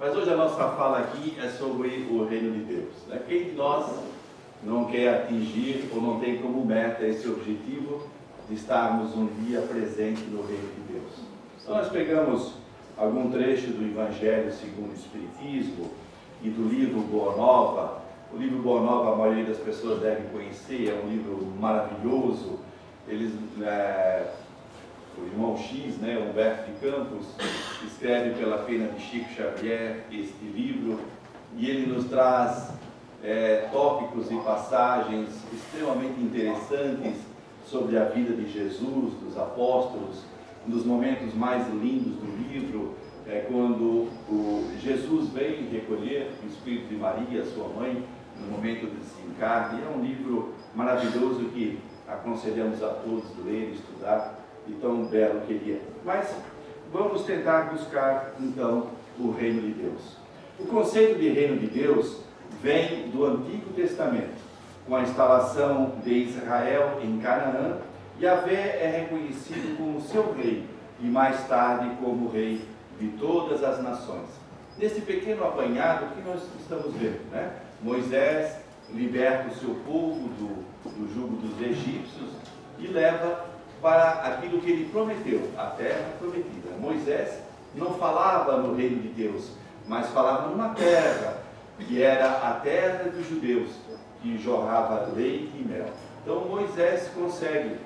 Mas hoje a nossa fala aqui é sobre o reino de Deus, né? Quem de nós não quer atingir ou não tem como meta esse objetivo de estarmos um dia presente no reino de Deus? Então nós pegamos algum trecho do Evangelho segundo o Espiritismo e do livro Boa Nova. O livro Boa Nova a maioria das pessoas deve conhecer, é um livro maravilhoso. O irmão X, né, Humberto de Campos, escreve pela pena de Chico Xavier este livro, e ele nos traz tópicos e passagens extremamente interessantes sobre a vida de Jesus, dos apóstolos. Um dos momentos mais lindos do livro é quando Jesus vem recolher o Espírito de Maria, sua mãe, no momento de desencarne. É um livro maravilhoso que aconselhamos a todos ler e estudar, e tão belo que ele é. Mas vamos tentar buscar então o reino de Deus. O conceito de reino de Deus vem do Antigo Testamento, com a instalação de Israel em Canaã. Yahvé é reconhecido como seu rei e mais tarde como rei de todas as nações. Nesse pequeno apanhado que nós estamos vendo, né? Moisés liberta o seu povo do jugo dos egípcios e leva para aquilo que ele prometeu, a terra prometida. Moisés não falava no reino de Deus, mas falava numa terra que era a terra dos judeus, que jorrava leite e mel. Então Moisés consegue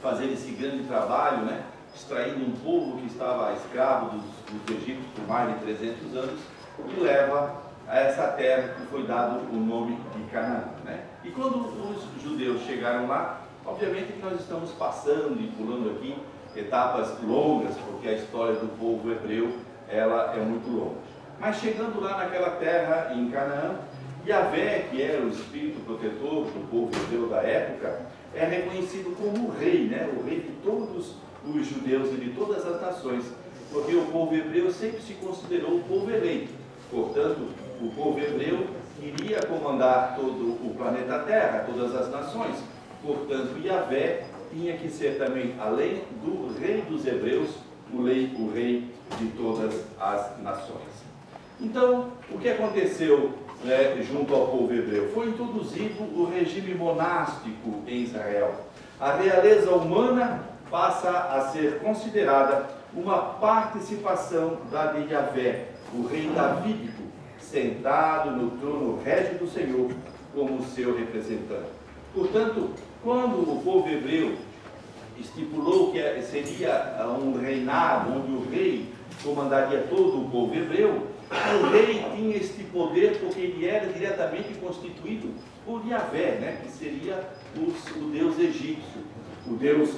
fazer esse grande trabalho, né? Extraindo um povo que estava escravo dos egípcios por mais de 300 anos, e leva a essa terra que foi dado o nome de Canaã, né? E quando os judeus chegaram lá, obviamente que nós estamos passando e pulando aqui etapas longas, porque a história do povo hebreu ela é muito longa. Mas chegando lá naquela terra em Canaã, Yahvé, que era o espírito protetor do povo hebreu da época, é reconhecido como o rei, né? O rei de todos os judeus e de todas as nações, porque o povo hebreu sempre se considerou o povo eleito. Portanto, o povo hebreu iria comandar todo o planeta Terra, todas as nações. Portanto, Yahvé tinha que ser também, além do rei dos hebreus, o rei de todas as nações. Então, o que aconteceu junto ao povo hebreu? Foi introduzido o regime monástico em Israel. A realeza humana passa a ser considerada uma participação da de Yahvé, o rei davídico, sentado no trono régio do Senhor como seu representante. Portanto, quando o povo hebreu estipulou que seria um reinado onde o rei comandaria todo o povo hebreu, o rei tinha este poder porque ele era diretamente constituído por Yahvé, né, que seria o Deus egípcio, o Deus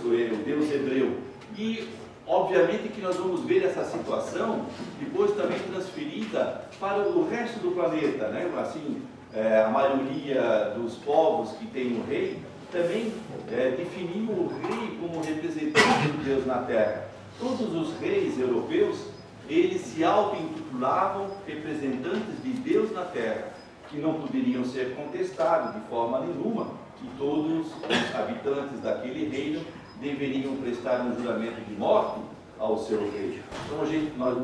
hebreu. E obviamente que nós vamos ver essa situação depois também transferida para o resto do planeta, né? Assim, a maioria dos povos que tem um rei também definiu o rei como representante de Deus na terra. Todos os reis europeus, eles se auto-intitulavam representantes de Deus na terra, que não poderiam ser contestados de forma nenhuma, que todos os habitantes daquele reino deveriam prestar um juramento de morte ao seu rei. Então nós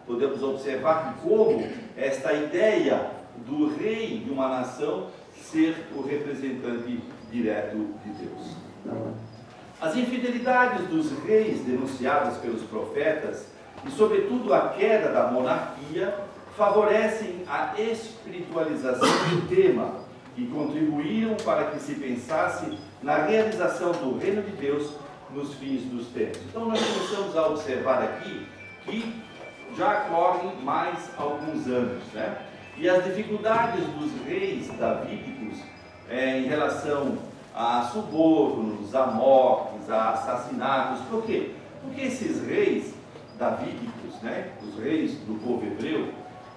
podemos observar como esta ideia do rei de uma nação ser o representante direto de Deus. As infidelidades dos reis denunciadas pelos profetas e sobretudo a queda da monarquia favorecem a espiritualização do tema e contribuíram para que se pensasse na realização do reino de Deus nos fins dos tempos. Então nós começamos a observar aqui que já correm mais alguns anos, né? E as dificuldades dos reis davídicos em relação a subornos, a mortes, a assassinatos. Por quê? Porque esses reis davídicos, né, os reis do povo hebreu,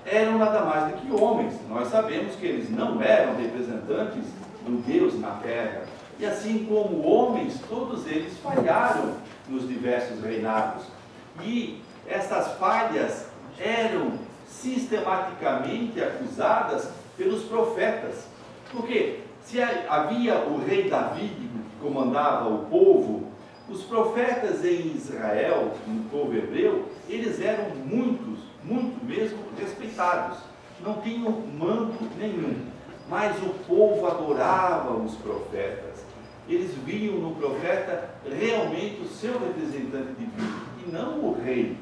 eram nada mais do que homens. Nós sabemos que eles não eram representantes do Deus na terra. E assim como homens, todos eles falharam nos diversos reinados. E essas falhas eram sistematicamente acusadas pelos profetas. Porque se havia o rei davídico que comandava o povo, os profetas em Israel, no povo hebreu, eles eram muitos muito mesmo respeitados. Não tinham mando nenhum, mas o povo adorava os profetas. Eles viam no profeta realmente o seu representante divino, e não o rei.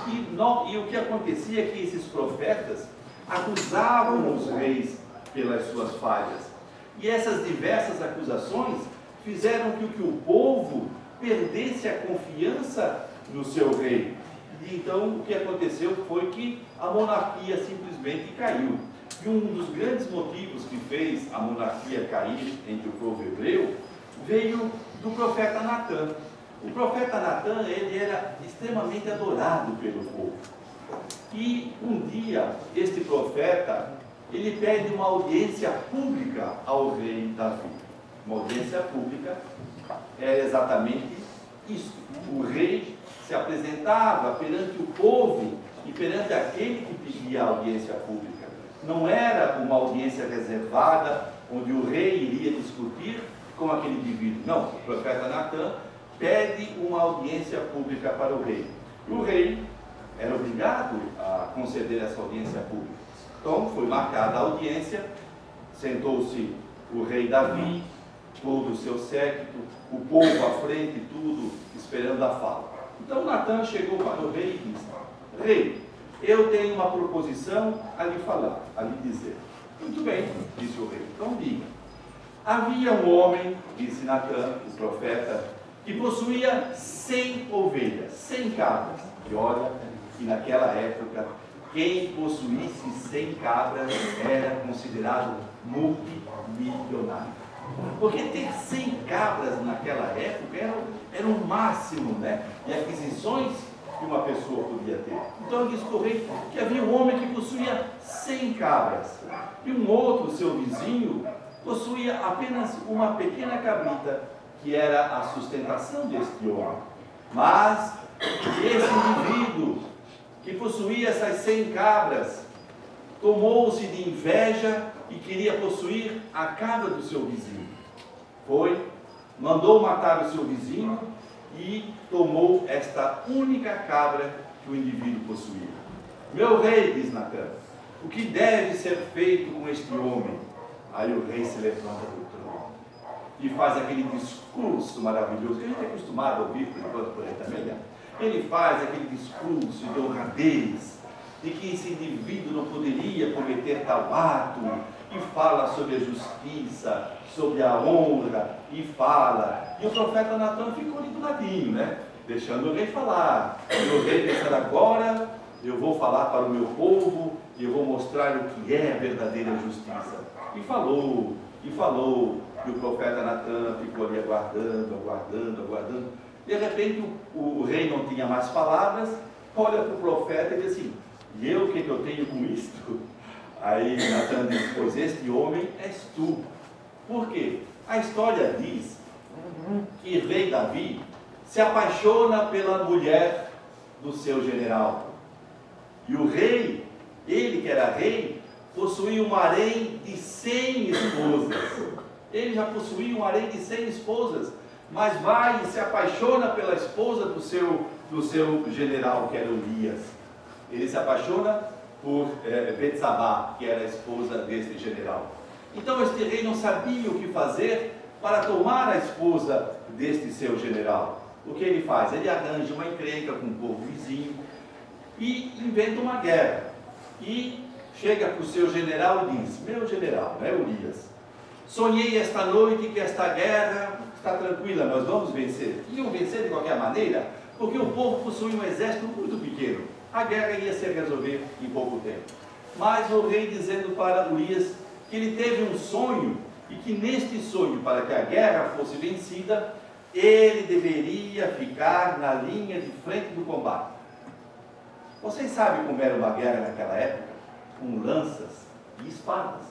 E o que acontecia é que esses profetas acusavam os reis pelas suas falhas. E essas diversas acusações fizeram com que o povo perdesse a confiança no seu rei. E então o que aconteceu foi que a monarquia simplesmente caiu. E um dos grandes motivos que fez a monarquia cair entre o povo hebreu veio do profeta Natã. O profeta Natã, ele era extremamente adorado pelo povo. E um dia, este profeta, ele pede uma audiência pública ao rei Davi. Uma audiência pública era exatamente isso. O rei se apresentava perante o povo e perante aquele que pedia a audiência pública. Não era uma audiência reservada, onde o rei iria discutir com aquele indivíduo. Não, o profeta Natã pede uma audiência pública para o rei. E o rei era obrigado a conceder essa audiência pública. Então foi marcada a audiência, sentou-se o rei Davi, todo o seu séquito, o povo à frente, tudo esperando a fala. Então Natã chegou para o rei e disse: rei, eu tenho uma proposição a lhe falar, a lhe dizer. Muito bem, disse o rei, então diga. Havia um homem, disse Natã, o profeta, que possuía 100 ovelhas, 100 cabras. E olha que naquela época, quem possuísse 100 cabras era considerado multimilionário. Porque ter 100 cabras naquela época era o máximo, né, de aquisições que uma pessoa podia ter. Então eu discorri que havia um homem que possuía 100 cabras e um outro, seu vizinho, possuía apenas uma pequena cabrita, que era a sustentação deste homem. Mas esse indivíduo que possuía essas 100 cabras tomou-se de inveja e queria possuir a cabra do seu vizinho. Mandou matar o seu vizinho e tomou esta única cabra que o indivíduo possuía. Meu rei, diz Natã, o que deve ser feito com este homem? Aí o rei se levanta do trono e faz aquele discurso maravilhoso que a gente é acostumado a ouvir por enquanto por aí também, né? Ele faz aquele discurso de honradez, de que esse indivíduo não poderia cometer tal ato, e fala sobre a justiça, sobre a honra, e fala. E o profeta Natã ficou ali do ladinho, né? Deixando o rei falar. E o rei pensando, agora eu vou falar para o meu povo, e eu vou mostrar o que é a verdadeira justiça. E falou, e o profeta Natã ficou ali aguardando. De repente o rei não tinha mais palavras, olha para o profeta e diz assim: e eu, o que eu tenho com isto? Aí Natã diz: pois este homem és tu. Por quê? A história diz que o rei Davi se apaixona pela mulher do seu general. E o rei, ele que era rei, possuía um harém de 100 esposas. Ele já possuía um harém de 100 esposas, mas vai e se apaixona pela esposa do seu general, que era Urias. Ele se apaixona por Betsabá, que era a esposa deste general. Então este rei não sabia o que fazer para tomar a esposa deste seu general. O que ele faz? Ele arranja uma encrenca com o povo vizinho e inventa uma guerra. E chega para o seu general e diz: meu general, né, Urias, sonhei esta noite que esta guerra está tranquila, nós vamos vencer. Iam vencer de qualquer maneira, porque o povo possuía um exército muito pequeno. A guerra ia se resolver em pouco tempo. Mas o rei dizendo para Urias que ele teve um sonho, e que neste sonho, para que a guerra fosse vencida, ele deveria ficar na linha de frente do combate. Vocês sabem como era uma guerra naquela época? Com lanças e espadas.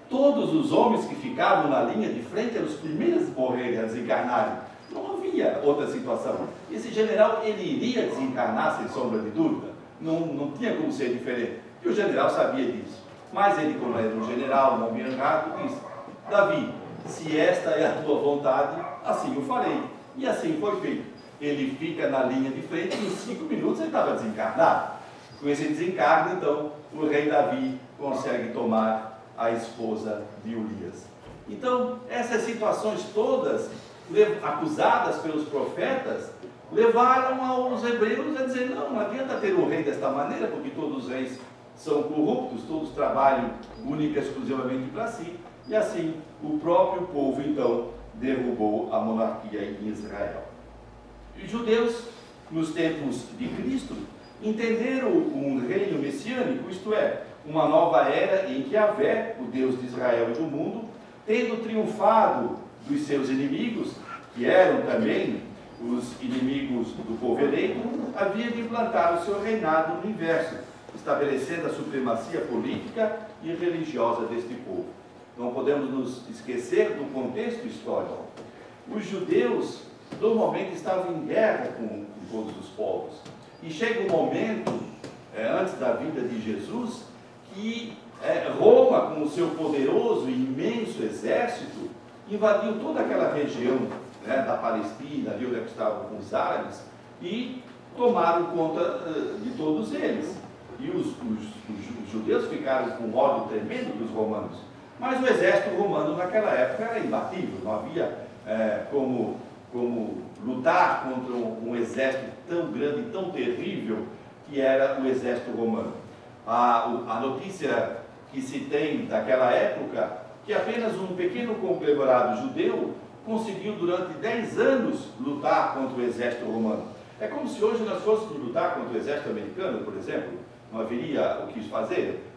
Todos os homens que ficavam na linha de frente eram os primeiros a morrer, a desencarnarem. Não havia outra situação. Esse general, ele iria desencarnar sem sombra de dúvida. Não tinha como ser diferente. E o general sabia disso. Mas ele, como era um general, um homem honrado, disse: Davi, se esta é a tua vontade, assim o farei. E assim foi feito. Ele fica na linha de frente e em 5 minutos ele estava desencarnado. Com esse desencargo, então, o rei Davi consegue tomar a esposa de Urias. Então, essas situações todas, acusadas pelos profetas, levaram aos hebreus a dizer, não adianta ter um rei desta maneira, porque todos os reis são corruptos, todos trabalham única e exclusivamente para si, e assim o próprio povo então derrubou a monarquia em Israel. Os judeus, nos tempos de Cristo, entenderam um reino messiânico, isto é, uma nova era em que Yahvé, o Deus de Israel e do mundo, tendo triunfado dos seus inimigos, que eram também os inimigos do povo eleito, havia de implantar o seu reinado no universo, estabelecendo a supremacia política e religiosa deste povo. Não podemos nos esquecer do contexto histórico. Os judeus normalmente estavam em guerra com todos os povos. E chega um momento, antes da vinda de Jesus, que Roma, com o seu poderoso e imenso exército, invadiu toda aquela região, né, da Palestina, ali onde estavam com os árabes, e tomaram conta de todos eles. E os judeus ficaram com ódio tremendo dos romanos. Mas o exército romano naquela época era imbatível, não havia como lutar contra um exército tão grande e tão terrível que era o exército romano. A notícia que se tem daquela época, que apenas um pequeno conglomerado judeu conseguiu durante 10 anos lutar contra o exército romano. É como se hoje nós fôssemos lutar contra o exército americano, por exemplo, não haveria o que fazer.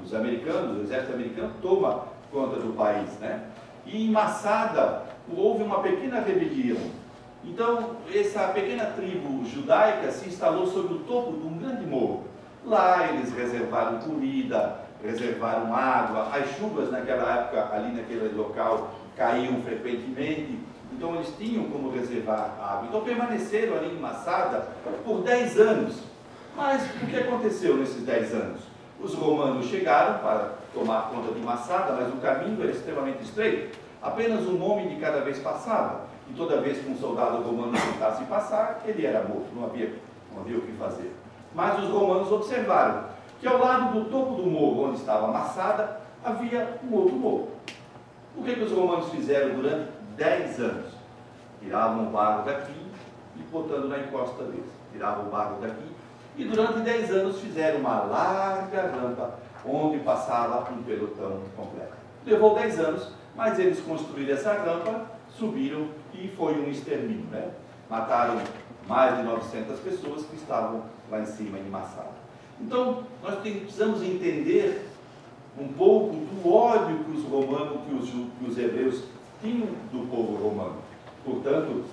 Os americanos, o exército americano toma conta do país, né? E em Massada houve uma pequena rebelião. Então, essa pequena tribo judaica se instalou sobre o topo de um grande morro. Lá eles reservaram comida, reservaram água, as chuvas naquela época, ali naquele local, caíam frequentemente, então eles tinham como reservar água. Então permaneceram ali em Massada por 10 anos. Mas o que aconteceu nesses 10 anos? Os romanos chegaram para tomar conta de Massada, mas o caminho era extremamente estreito. Apenas um homem de cada vez passava. E toda vez que um soldado romano tentasse passar, ele era morto, não havia o que fazer. Mas os romanos observaram que ao lado do topo do morro onde estava Massada, havia um outro morro. O que os romanos fizeram durante 10 anos? Tiravam o barro daqui e botando na encosta deles. Tiravam o barro daqui e durante 10 anos fizeram uma larga rampa onde passava um pelotão completo. Levou 10 anos, mas eles construíram essa rampa, subiram e foi um extermínio, né? Mataram mais de 900 pessoas que estavam lá em cima em Massada. Então, nós precisamos entender um pouco do ódio que os romanos, que os hebreus tinham do povo romano. Portanto,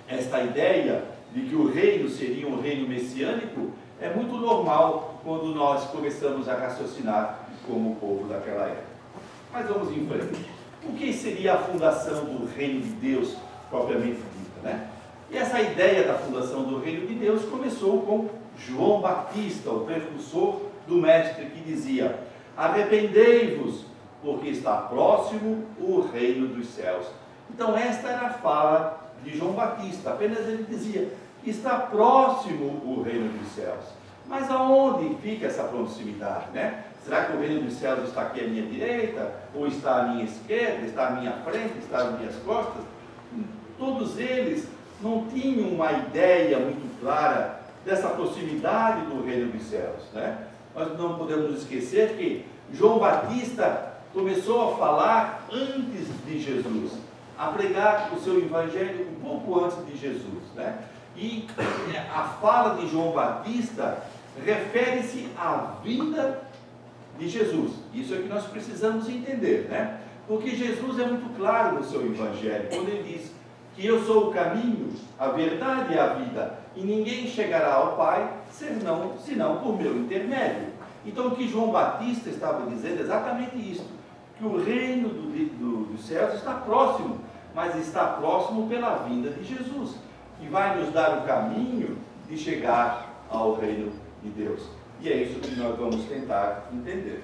esta ideia de que o reino seria um reino messiânico é muito normal quando nós começamos a raciocinar como o povo daquela época. Mas vamos em frente. O que seria a fundação do reino de Deus propriamente dita, né? E essa ideia da fundação do reino de Deus começou com João Batista, o precursor do mestre, que dizia: arrependei-vos, porque está próximo o reino dos céus. Então esta era a fala de João Batista, apenas ele dizia: está próximo o reino dos céus. Mas aonde fica essa proximidade, né? Será que o reino dos céus está aqui à minha direita? Ou está à minha esquerda? Está à minha frente? Está às minhas costas? Todos eles não tinham uma ideia muito clara dessa proximidade do reino dos céus, né? Nós não podemos esquecer que João Batista começou a falar antes de Jesus, a pregar o seu evangelho um pouco antes de Jesus, né? E a fala de João Batista refere-se à vinda de Jesus. Isso é que nós precisamos entender, né? Porque Jesus é muito claro no seu evangelho, quando ele diz que eu sou o caminho, a verdade e a vida, e ninguém chegará ao Pai senão por meu intermédio. Então o que João Batista estava dizendo é exatamente isso, que o reino dos céus está próximo, mas está próximo pela vinda de Jesus, que vai nos dar o caminho de chegar ao reino de Deus. E é isso que nós vamos tentar entender.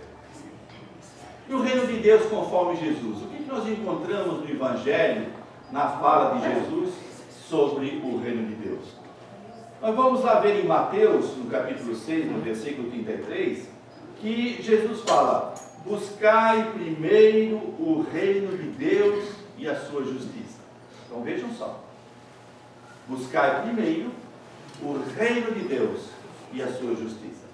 E o reino de Deus conforme Jesus? O que nós encontramos no Evangelho, na fala de Jesus, sobre o reino de Deus? Nós vamos lá ver em Mateus, no capítulo 6, no versículo 33, que Jesus fala: buscai primeiro o reino de Deus e a sua justiça. Então vejam só, buscai primeiro o reino de Deus e a sua justiça.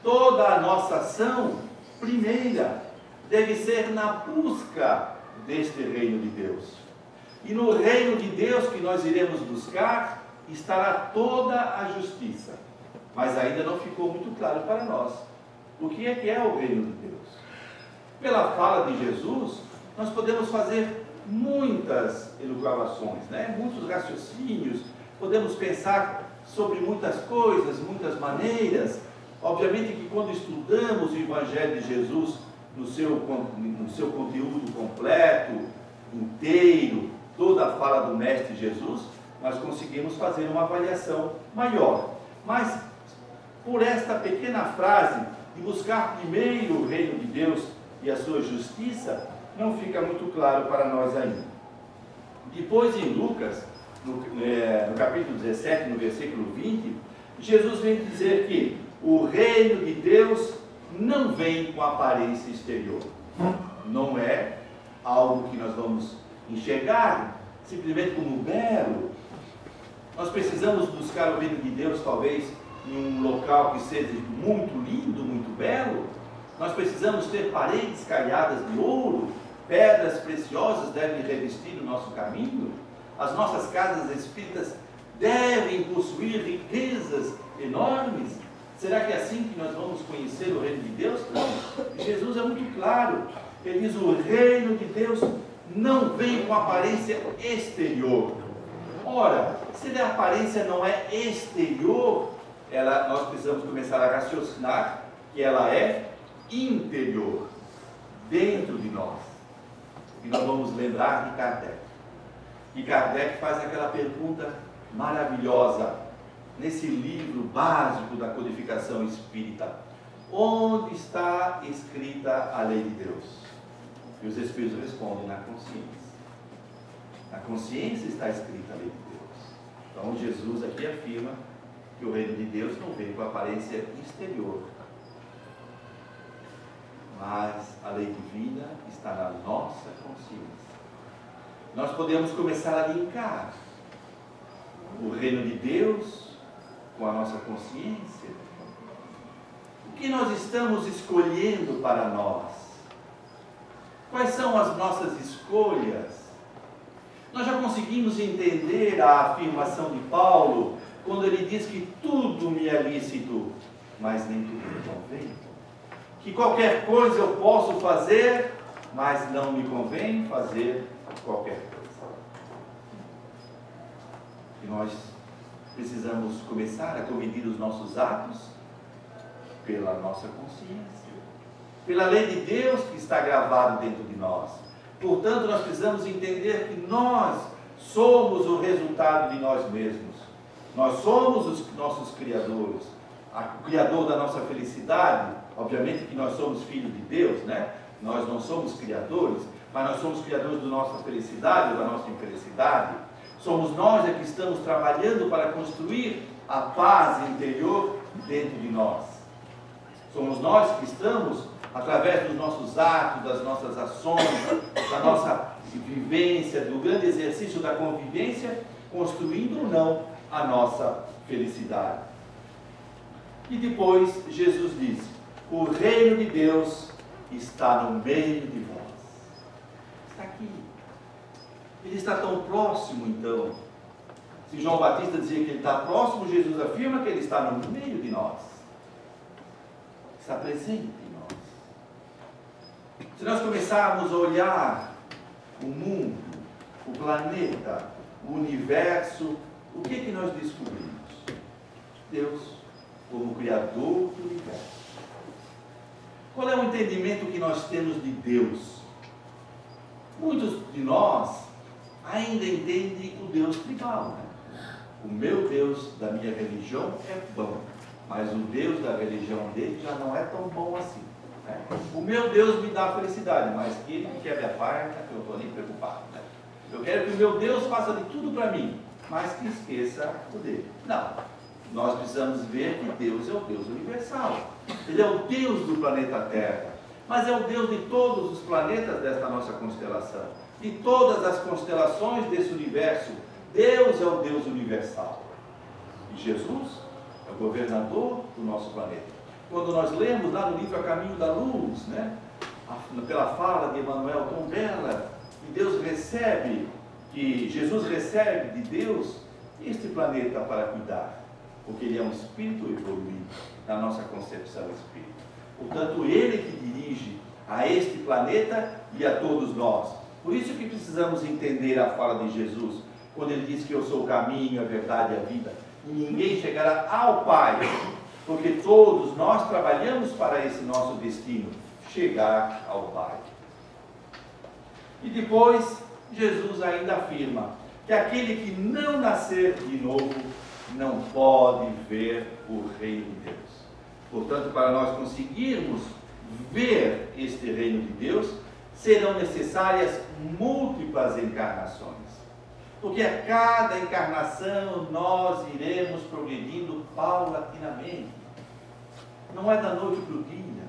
Toda a nossa ação primeira deve ser na busca deste reino de Deus. E no reino de Deus que nós iremos buscar estará toda a justiça. Mas ainda não ficou muito claro para nós o que é o reino de Deus. Pela fala de Jesus, nós podemos fazer muitas elucubrações, muitos raciocínios, podemos pensar sobre muitas coisas, muitas maneiras. Obviamente que quando estudamos o Evangelho de Jesus no seu conteúdo completo, inteiro, toda a fala do Mestre Jesus, nós conseguimos fazer uma avaliação maior. Mas, por esta pequena frase de buscar primeiro o reino de Deus e a sua justiça, não fica muito claro para nós ainda. Depois, em Lucas, no capítulo 17, no versículo 20, Jesus vem dizer que o reino de Deus não vem com aparência exterior. Não é algo que nós vamos enxergar simplesmente como belo. Nós precisamos buscar o reino de Deus, talvez, em um local que seja muito lindo, muito belo. Nós precisamos ter paredes caiadas de ouro, pedras preciosas devem revestir o nosso caminho. As nossas casas espíritas devem possuir riquezas enormes. Será que é assim que nós vamos conhecer o reino de Deus? Não. Jesus é muito claro. Ele diz: o reino de Deus não vem com aparência exterior. Ora, se a aparência não é exterior, nós precisamos começar a raciocinar que ela é interior, dentro de nós. E nós vamos lembrar de Kardec. E Kardec faz aquela pergunta maravilhosa nesse livro básico da codificação espírita: onde está escrita a lei de Deus? E os Espíritos respondem: na consciência. Na consciência está escrita a lei de Deus. Então Jesus aqui afirma que o reino de Deus não vem com aparência exterior, mas a lei divina está na nossa consciência. Nós podemos começar a linkar o reino de Deus com a nossa consciência. O que nós estamos escolhendo para nós? Quais são as nossas escolhas? Nós já conseguimos entender a afirmação de Paulo, quando ele diz que tudo me é lícito, mas nem tudo me convém. Que qualquer coisa eu posso fazer, mas não me convém fazer qualquer coisa. E nós precisamos começar a cometer os nossos atos pela nossa consciência, pela lei de Deus que está gravada dentro de nós. Portanto, nós precisamos entender que nós somos o resultado de nós mesmos. Nós somos os nossos criadores. O criador da nossa felicidade, obviamente que nós somos filhos de Deus, Nós não somos criadores, mas nós somos criadores da nossa felicidade ou da nossa infelicidade. Somos nós que estamos trabalhando para construir a paz interior dentro de nós. Somos nós que estamos, através dos nossos atos, das nossas ações, da nossa vivência, do grande exercício da convivência, construindo ou não a nossa felicidade. E depois Jesus diz: o reino de Deus está no meio de vós. Está aqui. Ele está tão próximo, então. Se João Batista dizia que ele está próximo, Jesus afirma que ele está no meio de nós. Está presente em nós. Se nós começarmos a olhar o mundo, o planeta, o universo, o que nós descobrimos? Deus como Criador do universo. Qual é o entendimento que nós temos de Deus? Muitos de nós ainda entendem o Deus tribal. O meu Deus da minha religião é bom, mas o Deus da religião dele já não é tão bom assim. O meu Deus me dá felicidade, mas que ele quebre a parte, eu não estou nem preocupado. Eu quero que o meu Deus faça de tudo para mim, mas que esqueça o dele. Não. nós precisamos ver que Deus é o Deus universal. Ele é o Deus do planeta Terra, mas é o Deus de todos os planetas desta nossa constelação, de todas as constelações desse universo. Deus é o Deus universal. E Jesus é o governador do nosso planeta. Quando nós lemos lá no livro A Caminho da Luz, né, pela fala de Emmanuel Tombella, que Deus recebe, que Jesus recebe de Deus este planeta para cuidar, porque ele é um espírito evoluído na nossa concepção espírita. Portanto, ele que dirige a este planeta e a todos nós. Por isso que precisamos entender a fala de Jesus, quando ele diz que eu sou o caminho, a verdade e a vida, e ninguém chegará ao Pai, porque todos nós trabalhamos para esse nosso destino, chegar ao Pai. E depois, Jesus ainda afirma que aquele que não nascer de novo não pode ver o reino de Deus. Portanto, para nós conseguirmos ver este reino de Deus, serão necessárias múltiplas encarnações. Porque a cada encarnação nós iremos progredindo paulatinamente. Não é da noite para o dia.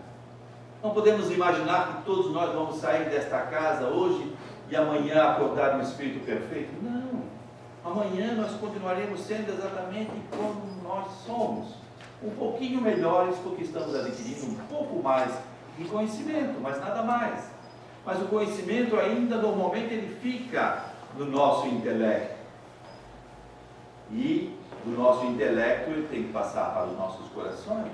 Não podemos imaginar que todos nós vamos sair desta casa hoje e amanhã acordar um espírito perfeito. Não. Amanhã nós continuaremos sendo exatamente como nós somos. Um pouquinho melhores, porque estamos adquirindo um pouco mais de conhecimento, mas nada mais. Mas o conhecimento ainda, normalmente, ele fica no nosso intelecto. E do nosso intelecto ele tem que passar para os nossos corações.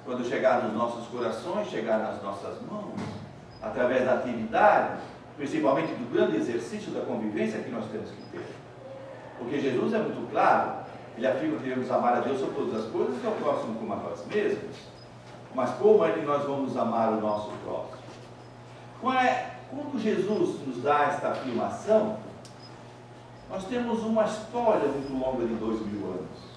Quando chegar nos nossos corações, chegar nas nossas mãos, através da atividade, principalmente do grande exercício da convivência que nós temos que ter. Porque Jesus é muito claro, ele afirma que devemos amar a Deus sobre todas as coisas e ao próximo como a nós mesmos. Mas como é que nós vamos amar o nosso próximo? Quando Jesus nos dá esta afirmação, nós temos uma história muito longa de 2000 anos.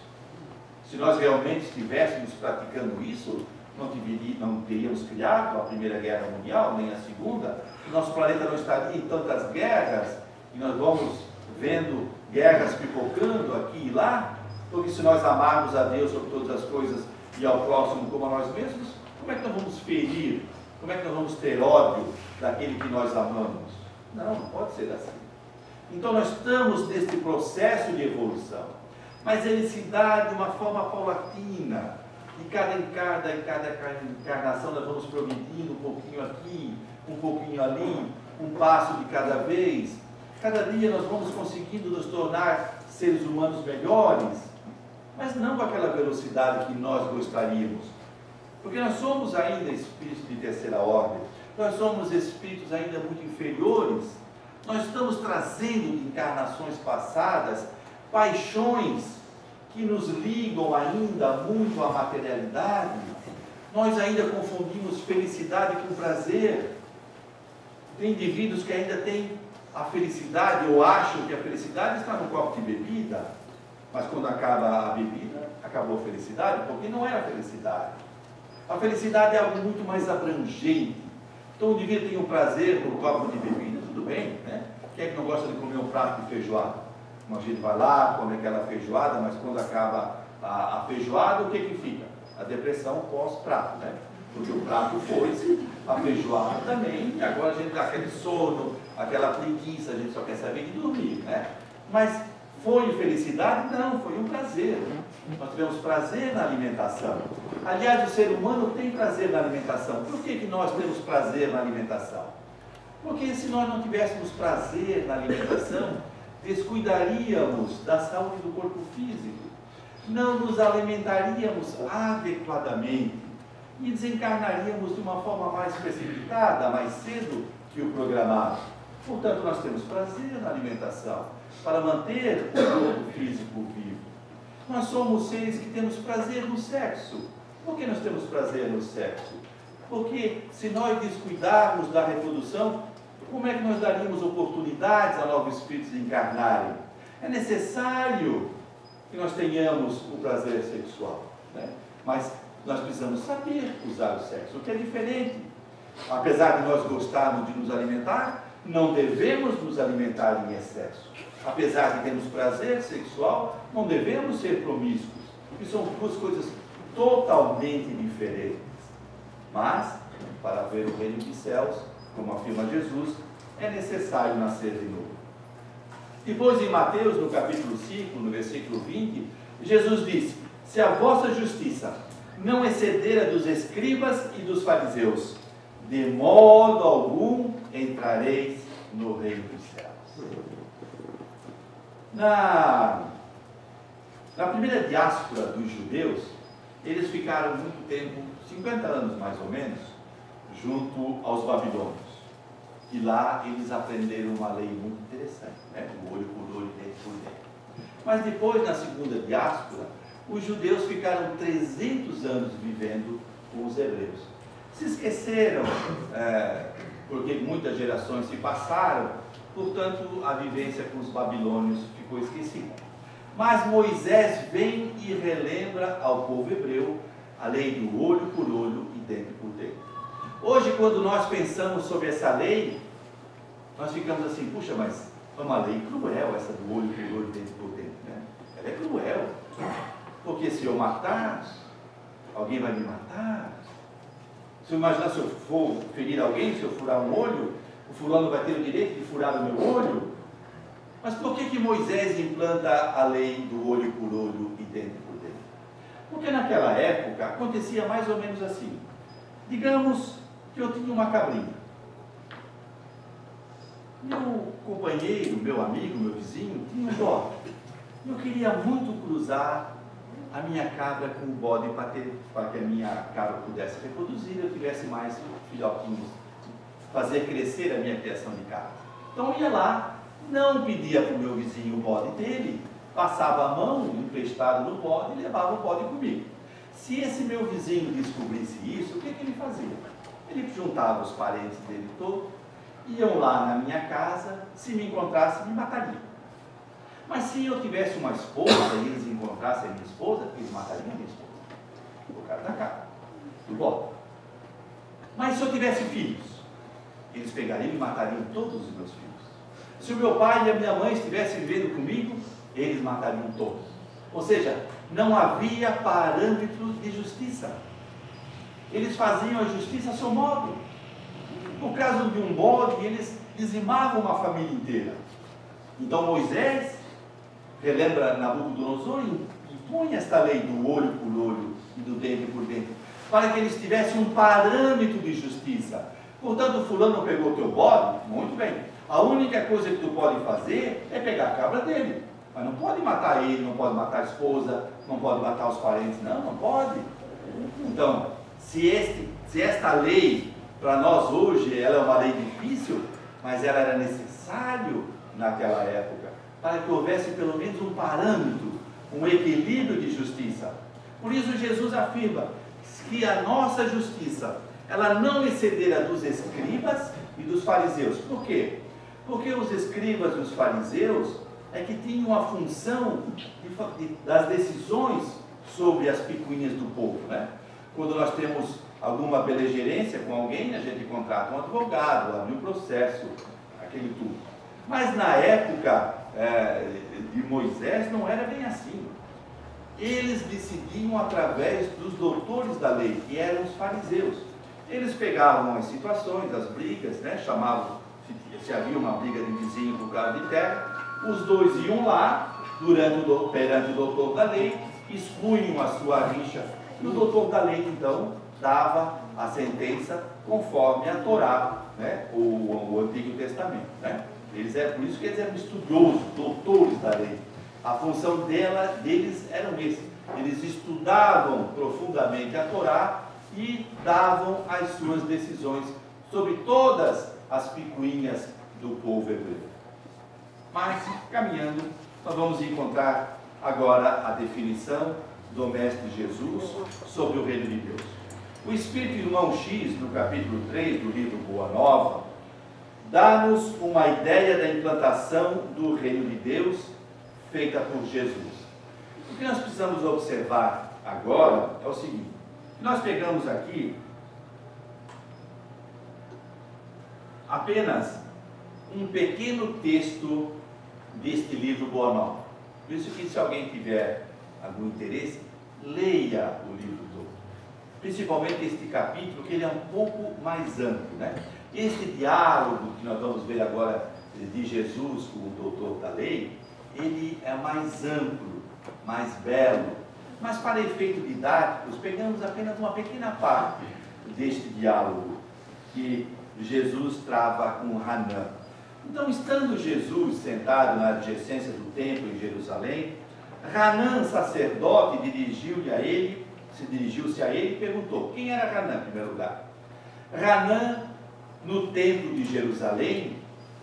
Se nós realmente estivéssemos praticando isso, não teríamos criado a Primeira Guerra Mundial, nem a Segunda, o nosso planeta não estaria em tantas guerras, e nós vamos vendo guerras pipocando aqui e lá, porque se nós amarmos a Deus sobre todas as coisas e ao próximo como a nós mesmos, como é que nós vamos ferir? Como é que nós vamos ter ódio daquele que nós amamos? Não pode ser assim. Então nós estamos neste processo de evolução, mas ele se dá de uma forma paulatina. De cada encarnação nós vamos progredindo um pouquinho aqui, um pouquinho ali, um passo de cada vez. Cada dia nós vamos conseguindo nos tornar seres humanos melhores, mas não com aquela velocidade que nós gostaríamos. Porque nós somos ainda espíritos de terceira ordem, nós somos espíritos ainda muito inferiores, nós estamos trazendo de encarnações passadas paixões que nos ligam ainda muito à materialidade. Nós ainda confundimos felicidade com prazer. Tem indivíduos que ainda têm a felicidade, ou acham que a felicidade está no copo de bebida, mas quando acaba a bebida, acabou a felicidade, porque não era felicidade. A felicidade é algo muito mais abrangente. Então o indivíduo tem um prazer no copo de bebida, tudo bem, né? Quem é que não gosta de comer um prato de feijoada? A gente vai lá, come aquela feijoada, mas quando acaba a feijoada, o que fica? A depressão pós-prato, né? Porque o prato foi, a feijoada também, e agora a gente dá aquele sono, aquela preguiça, a gente só quer saber de dormir, né? Mas foi felicidade? Não, foi um prazer. Nós tivemos prazer na alimentação. Aliás, o ser humano tem prazer na alimentação. Por que nós temos prazer na alimentação? Porque se nós não tivéssemos prazer na alimentação, descuidaríamos da saúde do corpo físico, não nos alimentaríamos adequadamente e desencarnaríamos de uma forma mais precipitada, mais cedo que o programado. Portanto, nós temos prazer na alimentação para manter o corpo físico vivo. Nós somos seres que temos prazer no sexo. Por que nós temos prazer no sexo? Porque se nós descuidarmos da reprodução, como é que nós daríamos oportunidades a novos espíritos de encarnarem? É necessário que nós tenhamos o prazer sexual, né? Mas nós precisamos saber usar o sexo, o que é diferente. Apesar de nós gostarmos de nos alimentar, não devemos nos alimentar em excesso. Apesar de termos prazer sexual, não devemos ser promíscuos. que são duas coisas totalmente diferentes. Mas, para ver o reino dos céus, como afirma Jesus, é necessário nascer de novo. Depois, em Mateus, no capítulo 5, no versículo 20, Jesus disse: se a vossa justiça não exceder a dos escribas e dos fariseus, de modo algum entrareis no reino dos céus. Na primeira diáspora dos judeus, eles ficaram muito tempo, 50 anos mais ou menos, junto aos babilônios. E lá eles aprenderam uma lei muito interessante, né? O olho por olho, dente por dente. Mas depois, na segunda diáspora, os judeus ficaram 300 anos vivendo com os hebreus. Se esqueceram, porque muitas gerações se passaram, portanto a vivência com os babilônios ficou esquecida. Mas Moisés vem e relembra ao povo hebreu a lei do olho por olho e dente por dente. Hoje, quando nós pensamos sobre essa lei, nós ficamos assim: puxa, mas é uma lei cruel essa do olho por olho, dente por dente, né? Ela é cruel, porque se eu matar, alguém vai me matar. Se eu imaginar, se eu for ferir alguém, se eu furar um olho, o fulano vai ter o direito de furar o meu olho. Mas por que Moisés implanta a lei do olho por olho e dente por dente? Porque naquela época acontecia mais ou menos assim. Digamos que eu tinha uma cabrinha. Meu companheiro, meu amigo, meu vizinho tinha um bode. Eu queria muito cruzar a minha cabra com o bode para que a minha cabra pudesse reproduzir e eu tivesse mais filhotinhos, fazer crescer a minha criação de cabra. Então eu ia lá, não pedia para o meu vizinho o bode dele, passava a mão emprestado no bode e levava o bode comigo. Se esse meu vizinho descobrisse isso, o que ele fazia? Ele juntava os parentes dele todos, iam lá na minha casa, se me encontrassem, me matariam. Mas se eu tivesse uma esposa e eles encontrassem a minha esposa, eles matariam a minha esposa, por causa da cabra, do bode. Mas se eu tivesse filhos, eles pegariam e matariam todos os meus filhos. Se o meu pai e a minha mãe estivessem vivendo comigo, eles matariam todos. Ou seja, não havia parâmetros de justiça. Eles faziam a justiça a seu modo. No caso de um bode, eles dizimavam uma família inteira. Então Moisés relembra Nabucodonosor e impõe esta lei do olho por olho e do dente por dente, para que eles tivessem um parâmetro de justiça. Portanto, fulano pegou teu bode, muito bem. A única coisa que tu pode fazer é pegar a cabra dele. Mas não pode matar ele, não pode matar a esposa, não pode matar os parentes, não pode. Então, se esta lei, para nós hoje, ela é uma lei difícil, mas ela era necessário naquela época, para que houvesse pelo menos um parâmetro, um equilíbrio de justiça. Por isso Jesus afirma que a nossa justiça, ela não excederá dos escribas e dos fariseus. Por quê? Porque os escribas e os fariseus é que tinham a função das decisões sobre as picuinhas do povo, né? Quando nós temos alguma belegerência com alguém, a gente contrata um advogado, abre um processo, aquele tudo. Mas na época de Moisés não era bem assim. Eles decidiam através dos doutores da lei, que eram os fariseus. Eles pegavam as situações, as brigas, né? Chamavam, se havia uma briga de vizinho por causa de terra, os dois iam lá, perante o doutor da lei, expunham a sua rixa, e o doutor da lei, então, dava a sentença conforme a Torá, né? o Antigo Testamento. Né? Por isso que eles eram estudiosos, doutores da lei. A função deles era esse. Eles estudavam profundamente a Torá e davam as suas decisões sobre todas as picuinhas do povo hebreu. Mas, caminhando, nós vamos encontrar agora a definição do Mestre Jesus sobre o reino de Deus. O Espírito Irmão X, no capítulo 3 do livro Boa Nova, dá-nos uma ideia da implantação do reino de Deus feita por Jesus. O que nós precisamos observar agora é o seguinte: nós pegamos aqui apenas um pequeno texto deste livro Boa Nova. Por isso que, se alguém tiver algum interesse, leia o livro todo. Principalmente este capítulo, que ele é um pouco mais amplo, né? Este diálogo que nós vamos ver agora de Jesus com o doutor da lei, ele é mais amplo, mais belo, mas para efeitos didáticos, pegamos apenas uma pequena parte deste diálogo que Jesus trava com Hanã. Então, estando Jesus sentado na adjacência do templo em Jerusalém, Hanã, sacerdote, dirigiu-se a ele e perguntou: quem era Hanã, em primeiro lugar? Hanã, no templo de Jerusalém,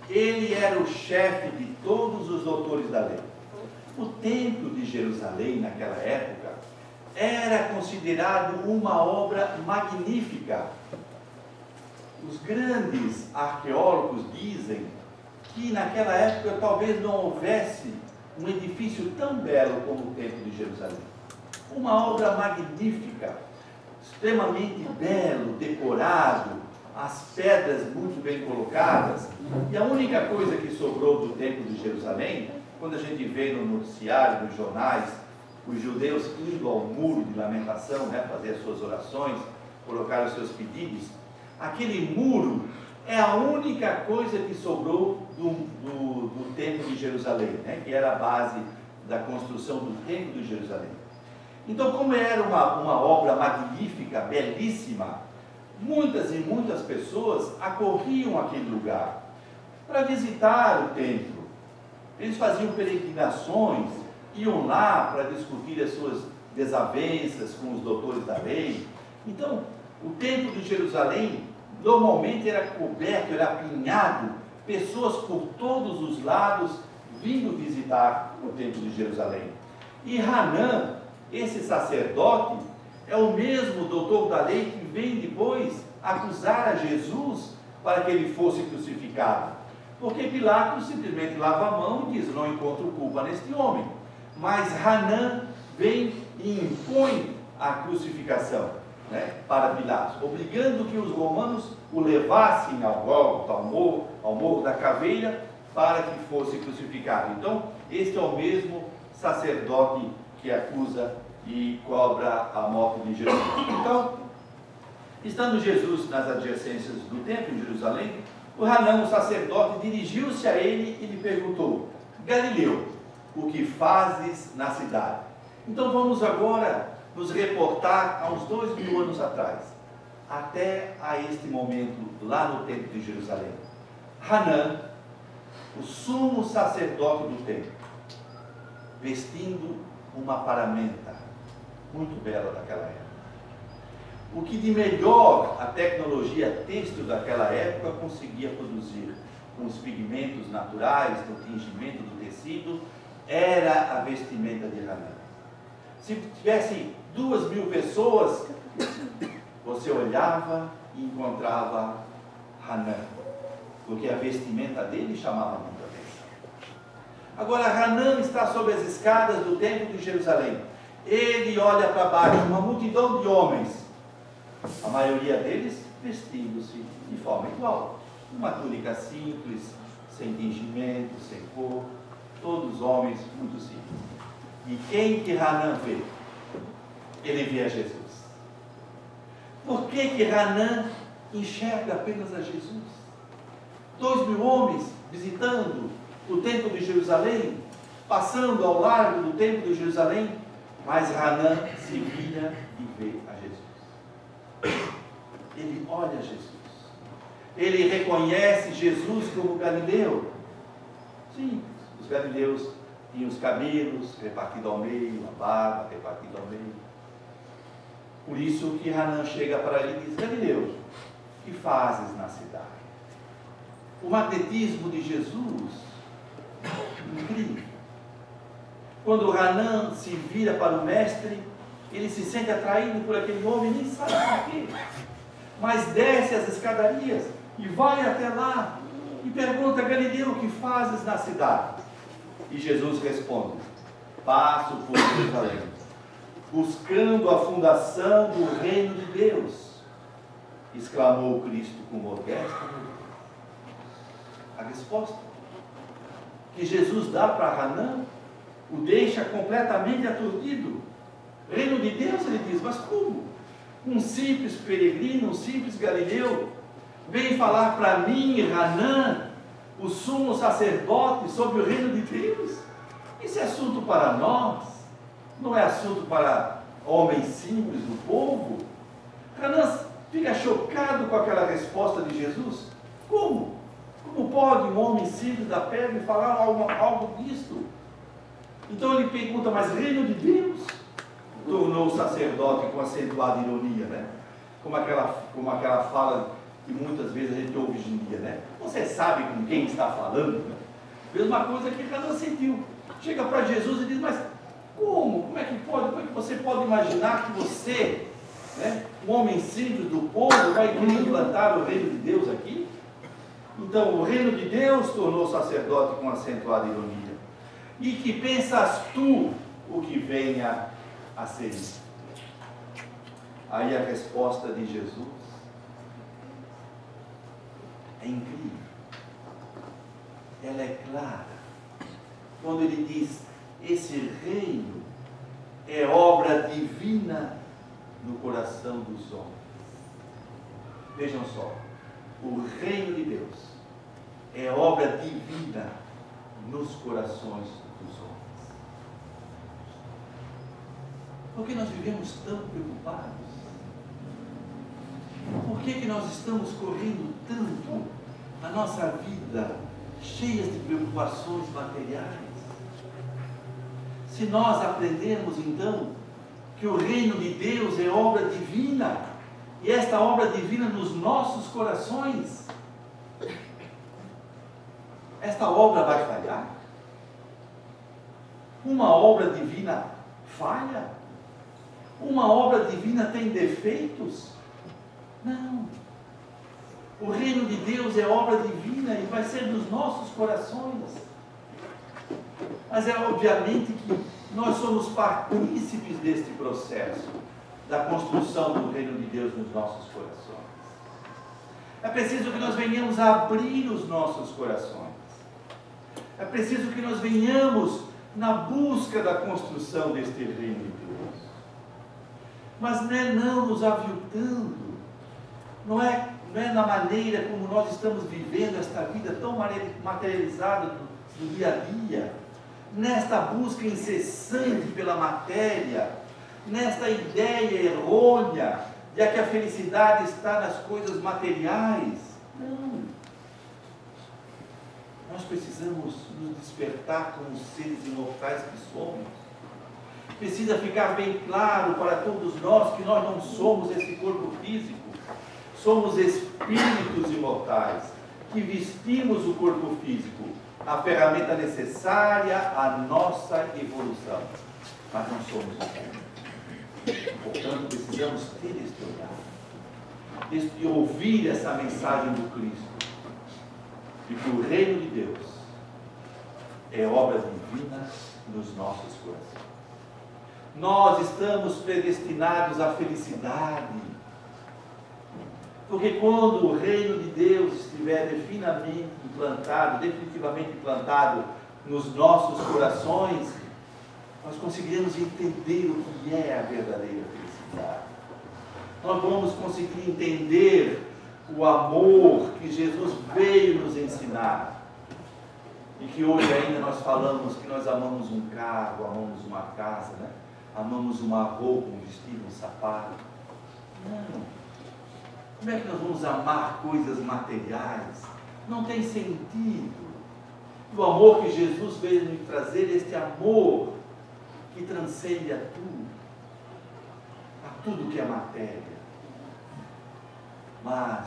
ele era o chefe de todos os doutores da lei. O templo de Jerusalém, naquela época, era considerado uma obra magnífica. Os grandes arqueólogos dizem que naquela época talvez não houvesse um edifício tão belo como o templo de Jerusalém. Uma obra magnífica, extremamente belo, decorado, as pedras muito bem colocadas. E a única coisa que sobrou do templo de Jerusalém, quando a gente vê no noticiário, nos jornais, os judeus indo ao muro de lamentação, né, fazer as suas orações, colocar os seus pedidos, aquele muro é a única coisa que sobrou do templo de Jerusalém, né, que era a base da construção do templo de Jerusalém. Então, como era uma obra magnífica, belíssima, muitas e muitas pessoas acorriam aquele lugar para visitar o templo. Eles faziam peregrinações, iam lá para discutir as suas desavenças com os doutores da lei. Então, o templo de Jerusalém normalmente era coberto, era apinhado, pessoas por todos os lados vindo visitar o templo de Jerusalém. E Hanã, esse sacerdote, é o mesmo doutor da lei que vem depois acusar a Jesus para que ele fosse crucificado. Porque Pilatos simplesmente lava a mão e diz: não encontro culpa neste homem. Mas Hanã vem e impõe a crucificação, né, para Pilatos, obrigando que os romanos o levassem ao Gólgota, ao morro da caveira, para que fosse crucificado. Então, este é o mesmo sacerdote que acusa e cobra a morte de Jesus. Então, estando Jesus nas adjacências do templo em Jerusalém, o Hanã, o sacerdote, dirigiu-se a ele e lhe perguntou: Galileu, o que fazes na cidade? Então vamos agora nos reportar a uns 2000 anos atrás, até a este momento, lá no templo de Jerusalém. Hanã, o sumo sacerdote do templo, vestindo uma paramenta muito bela daquela época. O que de melhor a tecnologia têxtil daquela época conseguia produzir, com os pigmentos naturais, no tingimento do tecido, era a vestimenta de Hanã. Se tivesse 2000 pessoas, você olhava e encontrava Hanã, porque a vestimenta dele chamava muita atenção. Agora, Hanã está sob as escadas do templo de Jerusalém. Ele olha para baixo, uma multidão de homens, a maioria deles vestindo-se de forma igual, uma túnica simples, sem tingimento, sem cor, todos homens muito simples. E quem que Hanã vê? Ele vê a Jesus. Por que Hanã enxerga apenas a Jesus? 2000 homens visitando o templo de Jerusalém, passando ao largo do templo de Jerusalém, mas Hanã se vira e vê a Jesus. Ele olha Jesus. Ele reconhece Jesus como Galileu. Sim, os galileus tinham os cabelos repartidos ao meio, a barba repartida ao meio. Por isso que Hanã chega para ele e diz: Galileu, o que fazes na cidade? O magnetismo de Jesus, incrível. Quando Hanã se vira para o mestre, ele se sente atraído por aquele homem, nem sabe por quê. Mas desce as escadarias e vai até lá e pergunta: Galileu, o que fazes na cidade? E Jesus responde: passo por Jerusalém, buscando a fundação do reino de Deus. Exclamou Cristo com modesto. A resposta que Jesus dá para Hanã o deixa completamente aturdido. Reino de Deus, ele diz, mas como? Um simples peregrino, um simples galileu, vem falar para mim, Hanã, o sumo sacerdote, sobre o reino de Deus? Isso é assunto para nós, não é assunto para homens simples do povo. Hanã fica chocado com aquela resposta de Jesus. Como? Como pode um homem simples da pedra falar algo disto? Então ele pergunta, mas reino de Deus? Tornou o sacerdote com acentuada ironia, né? Como aquela fala que muitas vezes a gente ouve hoje em dia, né? Você sabe com quem está falando? Né? Mesma coisa que Hanã sentiu. Chega para Jesus e diz, mas como? Como é que pode? Como é que você pode imaginar que você, né, um homem simples do povo, vai querer implantar o reino de Deus aqui? Então, o reino de Deus tornou o sacerdote com acentuada ironia. E que pensas tu o que venha a ser isso? Aí a resposta de Jesus é incrível. Ela é clara. Quando ele diz, esse reino é obra divina no coração dos homens. Vejam só, o reino de Deus é obra divina nos corações dos homens. Por que nós vivemos tão preocupados? Por que nós estamos correndo tanto a nossa vida cheias de preocupações materiais? Se nós aprendermos então que o reino de Deus é obra divina, e esta obra divina nos nossos corações, esta obra vai falhar? Uma obra divina falha? Uma obra divina tem defeitos? Não. O reino de Deus é obra divina e vai ser dos nossos corações. Mas é obviamente que nós somos partícipes deste processo da construção do reino de Deus nos nossos corações. É preciso que nós venhamos a abrir os nossos corações. É preciso que nós venhamos na busca da construção deste reino de Deus. Mas não é não nos aviltando, não é na maneira como nós estamos vivendo esta vida tão materializada do dia a dia, nesta busca incessante pela matéria, nesta ideia errônea de que a felicidade está nas coisas materiais. Não. Nós precisamos nos despertar como seres imortais que somos. Precisa ficar bem claro para todos nós que nós não somos esse corpo físico. Somos espíritos imortais, que vestimos o corpo físico, a ferramenta necessária à nossa evolução. Mas não somos o corpo. Portanto, precisamos ter este olhar, de ouvir essa mensagem do Cristo, de que o reino de Deus é obra divina nos nossos corações. Nós estamos predestinados à felicidade, porque quando o reino de Deus estiver definitivamente implantado nos nossos corações, nós conseguiremos entender o que é a verdadeira felicidade. Nós vamos conseguir entender o amor que Jesus veio nos ensinar. E que hoje ainda nós falamos que nós amamos um carro, amamos uma casa, né? Amamos uma roupa, um vestido, um sapato. Não. Como é que nós vamos amar coisas materiais? Não tem sentido. O amor que Jesus veio nos trazer, este amor que transcende a tudo que é matéria. Mas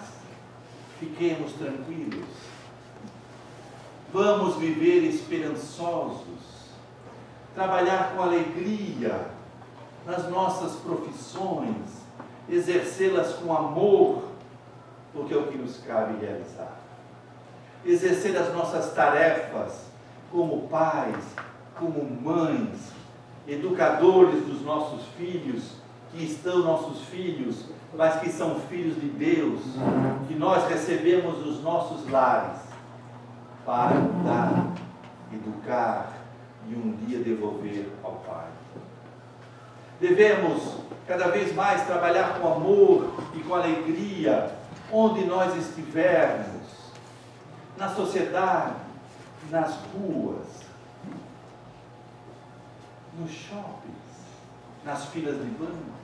fiquemos tranquilos. Vamos viver esperançosos, trabalhar com alegria nas nossas profissões, exercê-las com amor, porque é o que nos cabe realizar. Exercer as nossas tarefas como pais, como mães, educadores dos nossos filhos, que estão nossos filhos, mas que são filhos de Deus, que nós recebemos nos nossos lares, para dar, educar e um dia devolver ao Pai. Devemos cada vez mais trabalhar com amor e com alegria onde nós estivermos, na sociedade, nas ruas, nos shoppings, nas filas de bancos.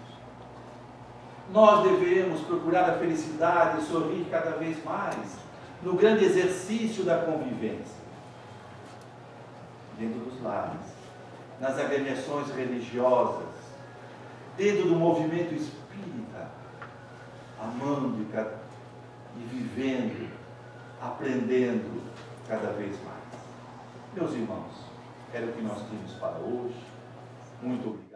Nós devemos procurar a felicidade e sorrir cada vez mais no grande exercício da convivência, dentro dos lares, nas agremiações religiosas, dentro do movimento espírita, amando e vivendo, aprendendo cada vez mais. Meus irmãos, era o que nós tínhamos para hoje. Muito obrigado.